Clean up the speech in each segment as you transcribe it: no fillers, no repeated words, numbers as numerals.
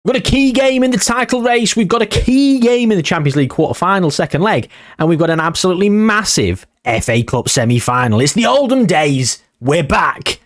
We've got a key game in the title race. We've got a key game in the Champions League quarter-final, second leg. And we've got an absolutely massive FA Cup semi-final. It's the Oldham days. We're back.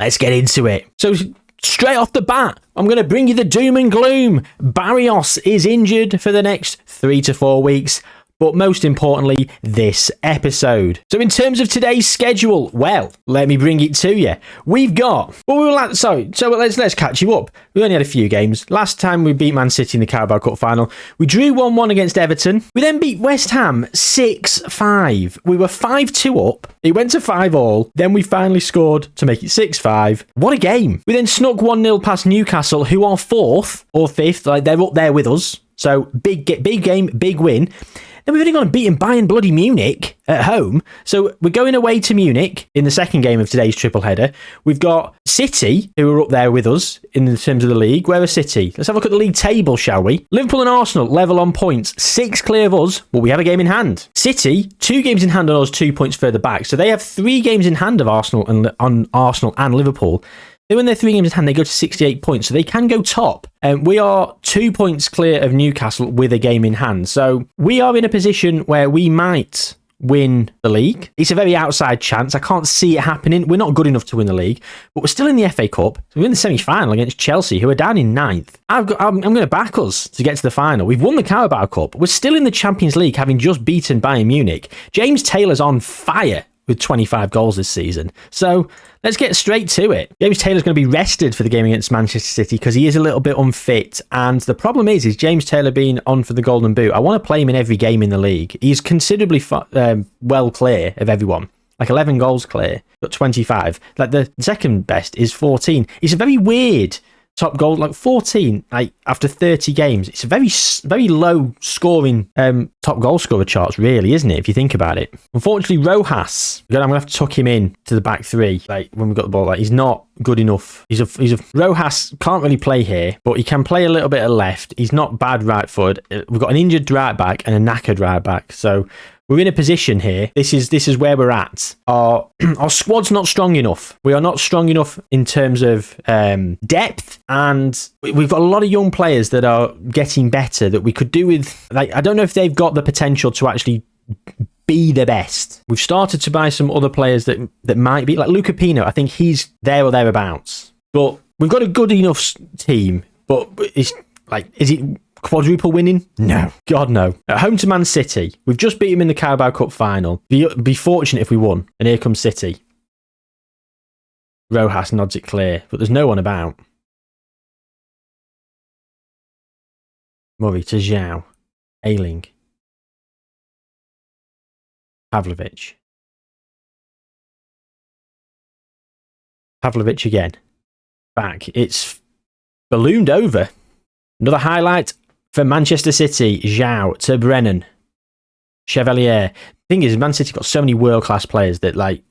Let's get into it. So straight off the bat, I'm going to bring you the doom and gloom. Barrios is injured for the next 3 to 4 weeks. But most importantly, this episode. So in terms of today's schedule, well, let me bring it to you. We've got, let's catch you up. We only had a few games. Last time we beat Man City in the Carabao Cup final. We drew 1-1 against Everton. We then beat West Ham 6-5. We were 5-2 up. It went to 5-5. Then we finally scored to make it 6-5. What a game. We then snuck 1-0 past Newcastle, who are 4th or 5th. Like, they're up there with us. So big game, big win. Then we've only gone and beaten Bayern bloody Munich at home. So we're going away to Munich in the second game of today's triple header. We've got City, who are up there with us in terms of the league. Where are City? Let's have a look at the league table, shall we? Liverpool and Arsenal level on points. 6 clear of us, but we have a game in hand. City, 2 games in hand on us, 2 points further back. So they have 3 games in hand of Arsenal and Liverpool. They win their 3 games in hand, they go to 68 points, so they can go top. We are 2 points clear of Newcastle with a game in hand. So we are in a position where we might win the league. It's a very outside chance. I can't see it happening. We're not good enough to win the league, but we're still in the FA Cup. So we're in the semi-final against Chelsea, who are down in 9th. I'm going to back us to get to the final. We've won the Carabao Cup. We're still in the Champions League, having just beaten Bayern Munich. James Taylor's on fire with 25 goals this season. So let's get straight to it. James Taylor's going to be rested for the game against Manchester City because he is a little bit unfit. And the problem is James Taylor being on for the Golden Boot. I want to play him in every game in the league. He's considerably well clear of everyone. Like 11 goals clear, got 25. Like the second best is 14. It's a very weird top goal, like 14, like after 30 games. It's a very low scoring top goal scorer charts, really, isn't it? If you think about it. Unfortunately, Rojas, I'm gonna have to tuck him in to the back 3. Like when we got the ball, like he's not good enough. Rojas can't really play here, but he can play a little bit at left. He's not bad right foot. We've got an injured right back and a knackered right back, so we're in a position here. This is where we're at. Our squad's not strong enough. We are not strong enough in terms of depth, and we've got a lot of young players that are getting better that we could do with. Like, I don't know if they've got the potential to actually be the best. We've started to buy some other players that might be, like Luca Pino. I think he's there or thereabouts. But we've got a good enough team. But it's like, is it quadruple winning? No. God, no. At home to Man City. We've just beat him in the Carabao Cup final. Be fortunate if we won. And here comes City. Rojas nods it clear, but there's no one about. Murray to Zhao. Ailing. Pavlovic. Pavlovic again. Back. It's ballooned over. Another highlight for Manchester City. Zhao to Brennan. Chevalier. Thing is, Man City got so many world-class players that, like,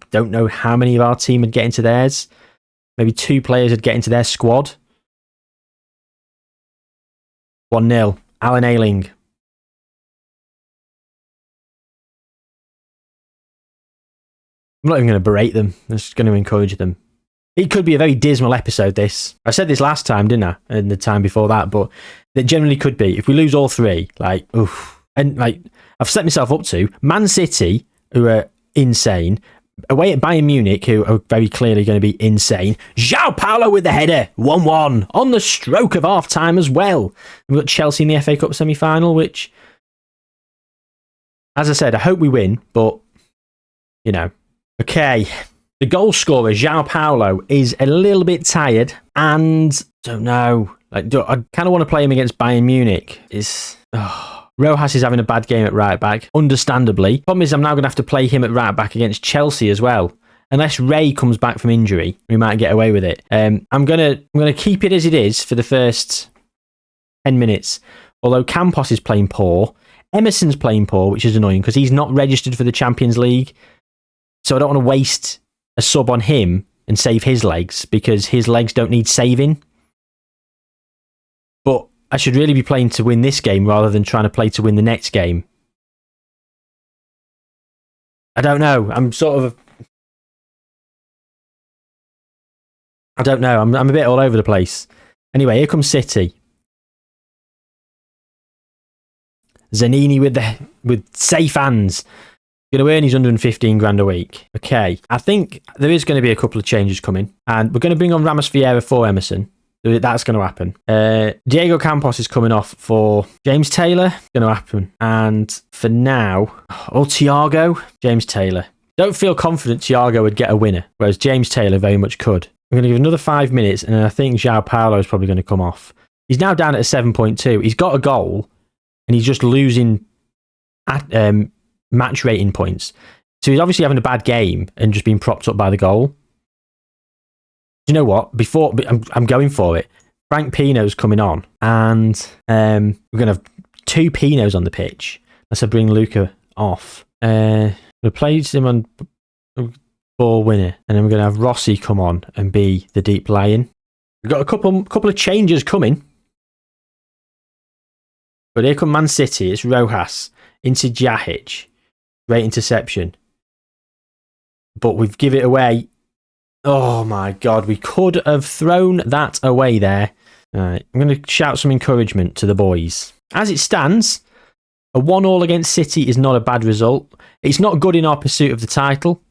don't know how many of our team would get into theirs. Maybe 2 players would get into their squad. 1-0. Alan Ailing. I'm not even going to berate them. I'm just going to encourage them. It could be a very dismal episode, this. I said this last time, didn't I? And the time before that, but it generally could be. If we lose all 3, like, oof. And, like, I've set myself up to Man City, who are insane. Away at Bayern Munich, who are very clearly going to be insane. João Paulo with the header. 1-1. On the stroke of half-time as well. We've got Chelsea in the FA Cup semi-final, which, as I said, I hope we win, but, you know. Okay. The goal scorer, João Paulo, is a little bit tired and don't know. Like, I kind of want to play him against Bayern Munich. Rojas is having a bad game at right back, understandably. Problem is, I'm now going to have to play him at right back against Chelsea as well. Unless Ray comes back from injury, we might get away with it. I'm gonna keep it as it is for the first 10 minutes. Although Campos is playing poor, Emerson's playing poor, which is annoying because he's not registered for the Champions League. So I don't want to waste a sub on him and save his legs because his legs don't need saving. But I should really be playing to win this game rather than trying to play to win the next game. I don't know. I don't know. I'm a bit all over the place. Anyway, here comes City. Zanini with safe hands. Going to earn his 115 grand a week. Okay, I think there is going to be a couple of changes coming. And we're going to bring on Ramos Vieira for Emerson. That's going to happen. Diego Campos is coming off for James Taylor. Going to happen. And for now, Thiago, James Taylor. Don't feel confident Thiago would get a winner, whereas James Taylor very much could. I'm going to give another 5 minutes, and I think Jayhuahua is probably going to come off. He's now down at a 7.2. He's got a goal, and he's just losing match rating points. So he's obviously having a bad game and just being propped up by the goal. You know what? Before I'm going for it. Frank Pino's coming on, and we're going to have 2 Pinos on the pitch. Let's bring Luca off. Replace him on ball winner, and then we're going to have Rossi come on and be the deep lion. We've got a couple of changes coming. But here come Man City. It's Rojas into Jahic. Great interception. But we've given it away. Oh my God, we could have thrown that away there. All right, I'm going to shout some encouragement to the boys. As it stands, a 1-1 against City is not a bad result. It's not good in our pursuit of the title.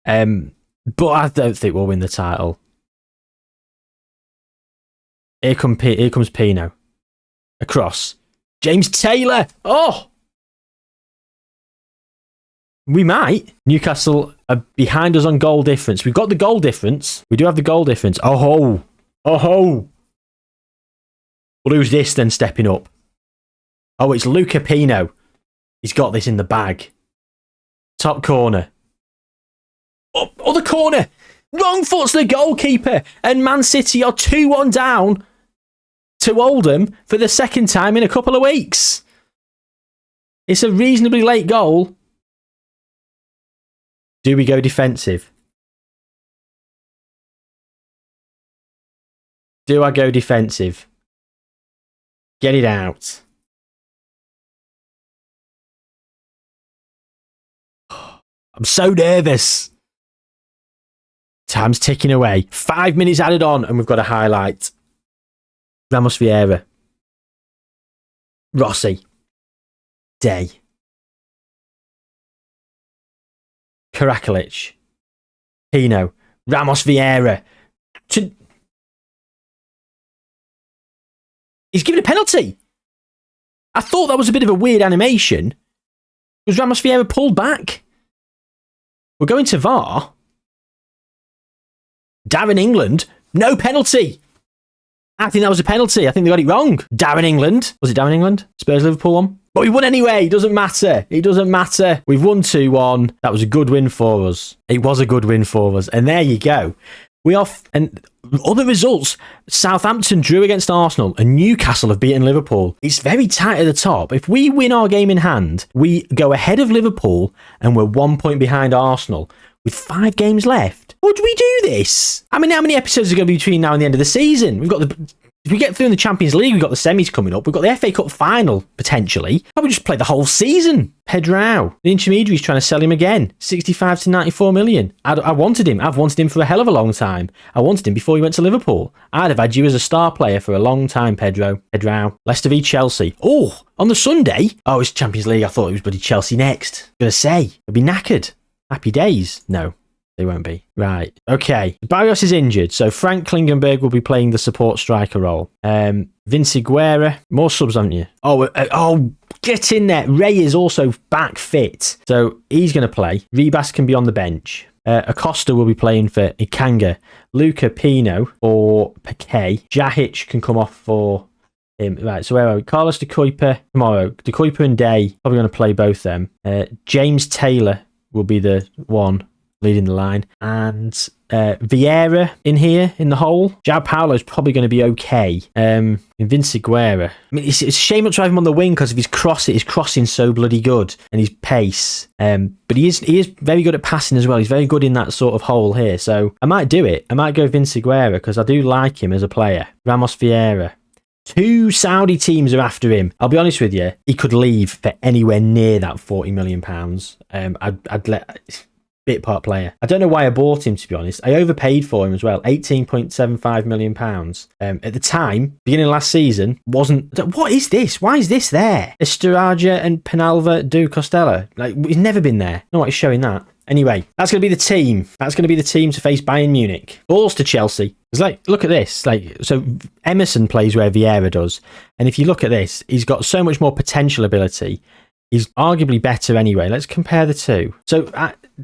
But I don't think we'll win the title. Here comes Pino. Across. James Taylor. Oh! We might. Newcastle are behind us on goal difference. We've got the goal difference. We do have the goal difference. Oh ho! Oh ho! Well, who's this then stepping up? Oh, it's Luca Pino. He's got this in the bag. Top corner. Oh, other corner! Wrong foot's the goalkeeper! And Man City are 2-1 down to Oldham for the second time in a couple of weeks. It's a reasonably late goal. Do we go defensive? Do I go defensive? Get it out. I'm so nervous. Time's ticking away. 5 minutes added on, and we've got a highlight. Ramos Vieira. Rossi. Day. Karakalic. Pino. Ramos Vieira. He's given a penalty. I thought that was a bit of a weird animation. Was Ramos Vieira pulled back? We're going to VAR. Darren England. No penalty. I think that was a penalty. I think they got it wrong. Darren England. Was it Darren England? Spurs Liverpool one. But we won anyway. It doesn't matter. It doesn't matter. We've won 2-1. That was a good win for us. It was a good win for us. And there you go. And other results. Southampton drew against Arsenal and Newcastle have beaten Liverpool. It's very tight at the top. If we win our game in hand, we go ahead of Liverpool and we're 1 point behind Arsenal with 5 games left. Would we do this? I mean, how many episodes are going to be between now and the end of the season? If we get through in the Champions League, we've got the semis coming up. We've got the FA Cup final, potentially. Probably just play the whole season. Pedro, the intermediary's trying to sell him again. 65 to 94 million. I wanted him. I've wanted him for a hell of a long time. I wanted him before he went to Liverpool. I'd have had you as a star player for a long time, Pedro. Leicester v Chelsea. Oh, on the Sunday? Oh, it's Champions League. I thought it was bloody Chelsea next. Gonna say, I'll be knackered. Happy days. No. They won't be. Right. Okay. Barrios is injured, so Frank Klingenberg will be playing the support striker role. Vince Guerra. More subs, haven't you? Oh, get in there. Ray is also back fit, so he's going to play. Rebas can be on the bench. Acosta will be playing for Ikanga. Luca Pino or Piqué. Jahic can come off for him. Right, so where are we? Carlos De Kuiper tomorrow. De Kuiper and Day, probably going to play both them. James Taylor will be the one leading the line. And Vieira in here, in the hole. Jayhuahua is probably going to be okay. Vince Guerra. I mean, it's a shame not to have him on the wing because of his crossing so bloody good and his pace. But he is very good at passing as well. He's very good in that sort of hole here. So I might do it. I might go Vince Guerra because I do like him as a player. Ramos Vieira. 2 Saudi teams are after him. I'll be honest with you, he could leave for anywhere near that £40 million. bit part player. I don't know why I bought him, to be honest. I overpaid for him as well. £18.75 million. At the time, beginning of last season, wasn't... What is this? Why is this there? Esteraja and Penalva do Costella. Like, he's never been there. No, it's showing that. Anyway, that's going to be the team. That's going to be the team to face Bayern Munich. Balls to Chelsea. It's like, look at this. Like, so Emerson plays where Vieira does. And if you look at this, he's got so much more potential ability. He's arguably better anyway. Let's compare the two. So,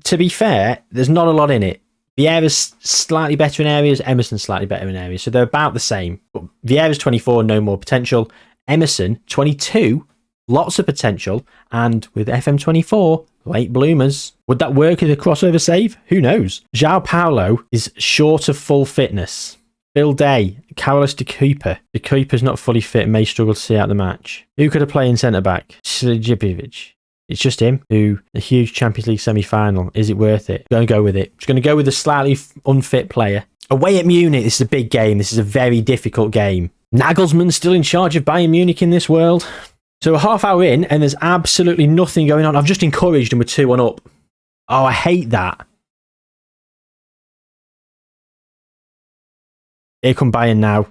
to be fair, there's not a lot in it. Vieira's slightly better in areas. Emerson's slightly better in areas. So they're about the same. But Vieira's 24, no more potential. Emerson, 22, lots of potential. And with FM24... late bloomers. Would that work as a crossover save? Who knows? João Paulo is short of full fitness. Bill Day, Carlos de Cooper. De Cooper's not fully fit and may struggle to see out the match. Who could have played in centre-back? Slijibovic. It's just him. Who, a huge Champions League semi-final. Is it worth it? Going to go with it. Just going to go with a slightly unfit player. Away at Munich, this is a big game. This is a very difficult game. Nagelsmann's still in charge of Bayern Munich in this world. So a half hour in, and there's absolutely nothing going on. I've just encouraged and we're 2-1 up. Oh, I hate that. Here come Bayern now.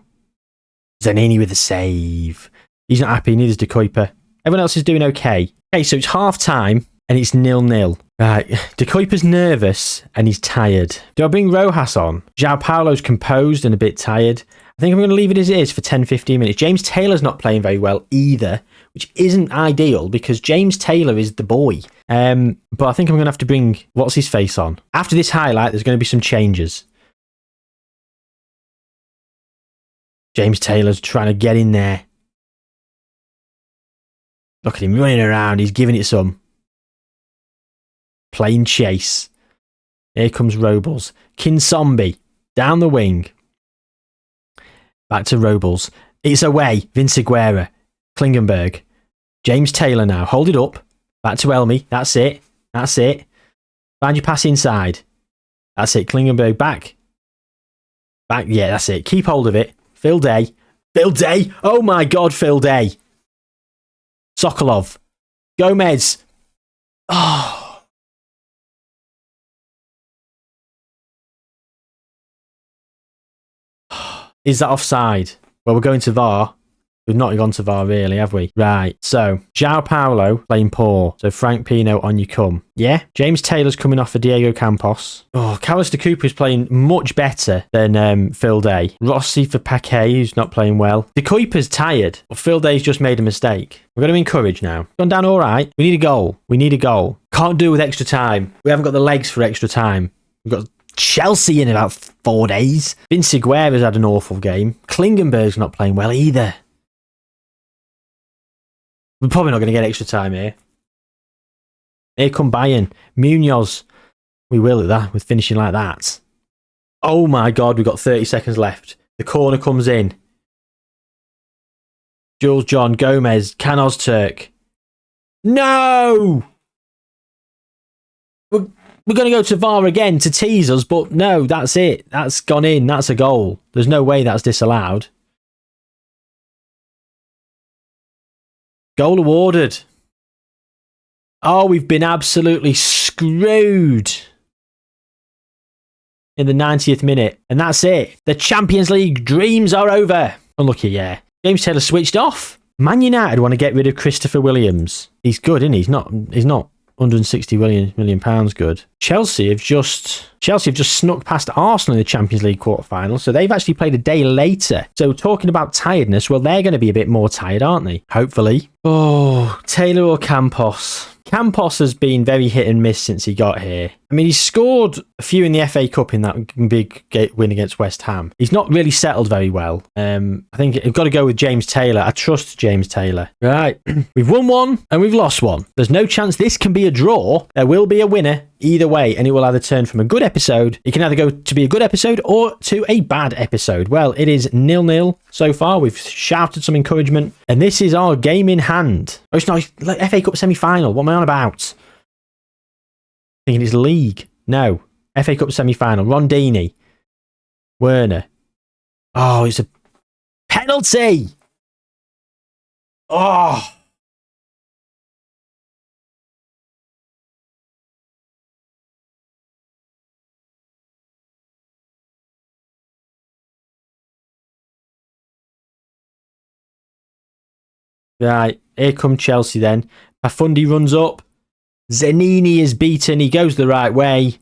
Zanini with a save. He's not happy, neither's De Kuyper. Everyone else is doing okay. Okay, so it's half time, and it's 0-0. Right, De Kuyper's nervous, and he's tired. Do I bring Rojas on? João Paulo's composed and a bit tired. I think I'm going to leave it as it is for 10-15 minutes. James Taylor's not playing very well either, which isn't ideal because James Taylor is the boy. But I think I'm going to have to bring what's-his-face on. After this highlight, there's going to be some changes. James Taylor's trying to get in there. Look at him running around. He's giving it some. Playing chase. Here comes Robles. Kinsombi down the wing. Back to Robles. It's away. Vince Aguero. Klingenberg. James Taylor now. Hold it up. Back to Elmi. That's it. That's it. Find your pass inside. That's it. Klingenberg back. Back. Yeah, that's it. Keep hold of it. Phil Day. Phil Day. Oh my God, Phil Day. Sokolov. Gomez. Oh. Is that offside? Well, we're going to VAR. We've not gone to VAR really, have we? Right. So, João Paulo playing poor. So, Frank Pino on you come. Yeah. James Taylor's coming off for Diego Campos. Oh, Carlos de Cooper is playing much better than Phil Day. Rossi for Paquet, who's not playing well. De Cooper's tired. But Phil Day's just made a mistake. We're going to encourage now. Gone down all right. We need a goal. We need a goal. Can't do with extra time. We haven't got the legs for extra time. We've got Chelsea in about 4 days. Vince Aguero's had an awful game. Klingenberg's not playing well either. We're probably not going to get extra time here. Here come Bayern. Munoz. We will at that with finishing like that. Oh my God, we've got 30 seconds left. The corner comes in. Jules John Gomez. Can Ozturk. No! We're going to go to VAR again to tease us, but no, that's it. That's gone in. That's a goal. There's no way that's disallowed. Goal awarded. Oh, we've been absolutely screwed in the 90th minute. And that's it. The Champions League dreams are over. Unlucky, yeah. James Taylor switched off. Man United want to get rid of Christopher Williams. He's good, isn't he? He's not 160 million pounds good. Chelsea have just snuck past Arsenal in the Champions League quarterfinal, so they've actually played a day later. So talking about tiredness, well, they're going to be a bit more tired, aren't they? Hopefully. Oh, Taylor or Campos? Campos has been very hit and miss since he got here. I mean, he's scored a few in the FA Cup in that big win against West Ham. He's not really settled very well. I think I've got to go with James Taylor. I trust James Taylor. Right. We've won one and we've lost one. There's no chance this can be a draw. There will be a winner either way, and it will either turn from a good episode. It can either go to be a good episode or to a bad episode. Well, it is 0-0 so far. We've shouted some encouragement, and this is our game in hand. Oh, it's not like FA Cup semi-final. What am I on about? Thinking it's league. No. FA Cup semi-final. Rondini. Werner. Oh, it's a penalty. Oh. Right, here come Chelsea then. Pafundi runs up. Zanini is beaten. He goes the right way,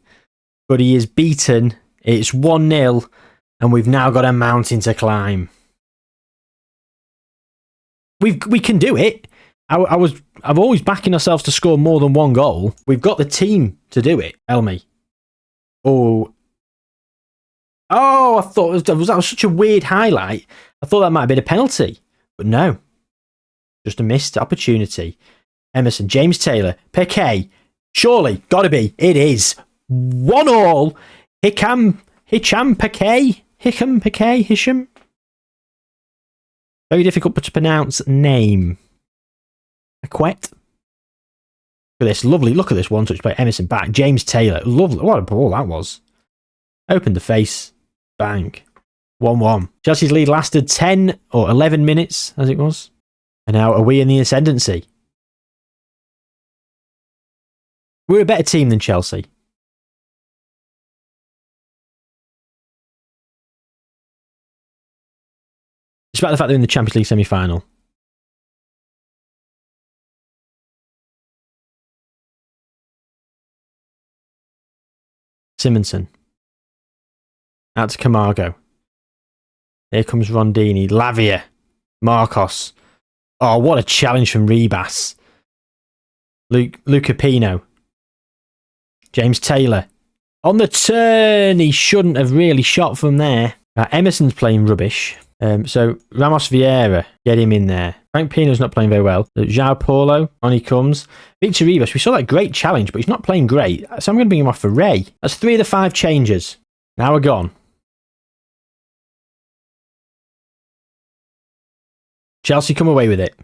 but he is beaten. It's 1-0, and we've now got a mountain to climb. We can do it. I've always backing ourselves to score more than one goal. We've got the team to do it. Elmi. Oh, I thought that was such a weird highlight. I thought that might have been a penalty, but no. Just a missed opportunity. Emerson, James Taylor, Piqué. Surely, gotta be. It is. 1-1. Hicham Piqué. Very difficult to pronounce name. Aquet. Look at this. Lovely. Look at this one touch by Emerson back. James Taylor. Lovely. What a ball that was. Opened the face. Bang. 1-1. Chelsea's lead lasted 10 or 11 minutes, as it was. And now are we in the ascendancy? We're a better team than Chelsea. Despite the fact they're in the Champions League semi-final. Simonson. Out to Camargo. Here comes Rondini. Lavia. Marcos. Oh, what a challenge from Ribas. Luca Pino. James Taylor. On the turn. He shouldn't have really shot from there. Emerson's playing rubbish. So Ramos Vieira, get him in there. Frank Pino's not playing very well. João Paulo, on he comes. Victor Rivas, we saw that great challenge, but he's not playing great. So I'm going to bring him off for Ray. That's 3 of the 5 changes. Now we're gone. Chelsea come away with it.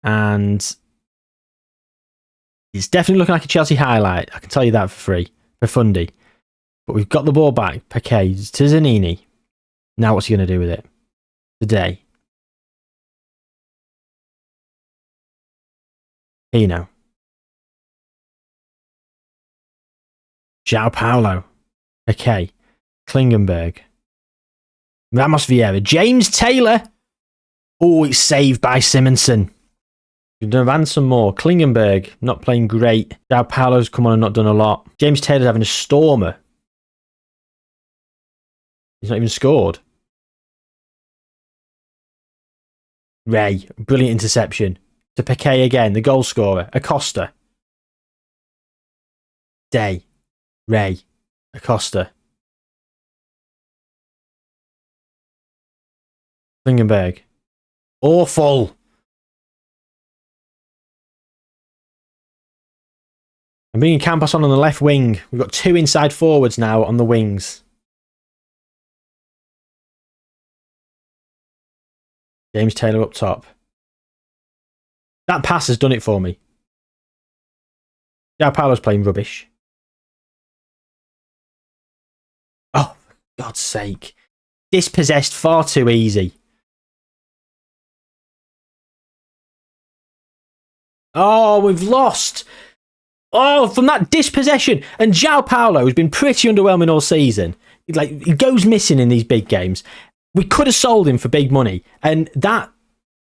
And it's definitely looking like a Chelsea highlight. I can tell you that for free. For Fundy. But we've got the ball back. Piqué to Zanini. Now what's he going to do with it? Today. Pino. João Paulo. Piqué. Klingenberg. Ramos Vieira. James Taylor. Oh, it's saved by Simonson. We've done some more. Klingenberg, not playing great. João Paulo's come on and not done a lot. James Taylor's having a stormer. He's not even scored. Ray, brilliant interception. To Piqué again, the goal scorer. Acosta. Day. Ray. Acosta. Klingenberg. Awful. I'm bringing Campos on the left wing. We've got 2 inside forwards now on the wings. James Taylor up top. That pass has done it for me. João Paulo's playing rubbish. Oh, for God's sake. Dispossessed far too easy. Oh, we've lost. Oh, from that dispossession. And João Paulo has been pretty underwhelming all season. He goes missing in these big games. We could have sold him for big money, and that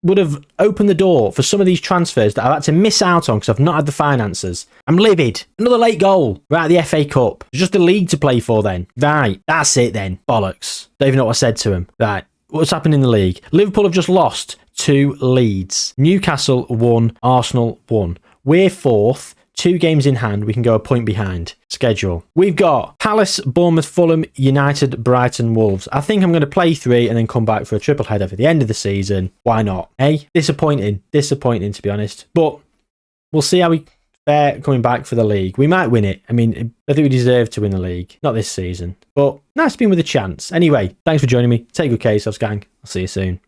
would have opened the door for some of these transfers that I've had to miss out on because I've not had the finances. I'm livid. Another late goal. Right at the FA Cup. It's just a league to play for then. Right, that's it then. Bollocks. Don't even know what I said to him. Right, what's happened in the league? Liverpool have just lost to Leeds. Newcastle won. Arsenal won. We're 4th. 2 games in hand, we can go a point behind. Schedule. We've got Palace, Bournemouth, Fulham, United, Brighton, Wolves. I think I'm going to play 3 and then come back for a triple header for the end of the season. Why not? Disappointing. Disappointing, to be honest. But we'll see how we fare coming back for the league. We might win it. I mean, I think we deserve to win the league. Not this season. But nice being with a chance. Anyway, thanks for joining me. Take good care of yourselves, gang. I'll see you soon.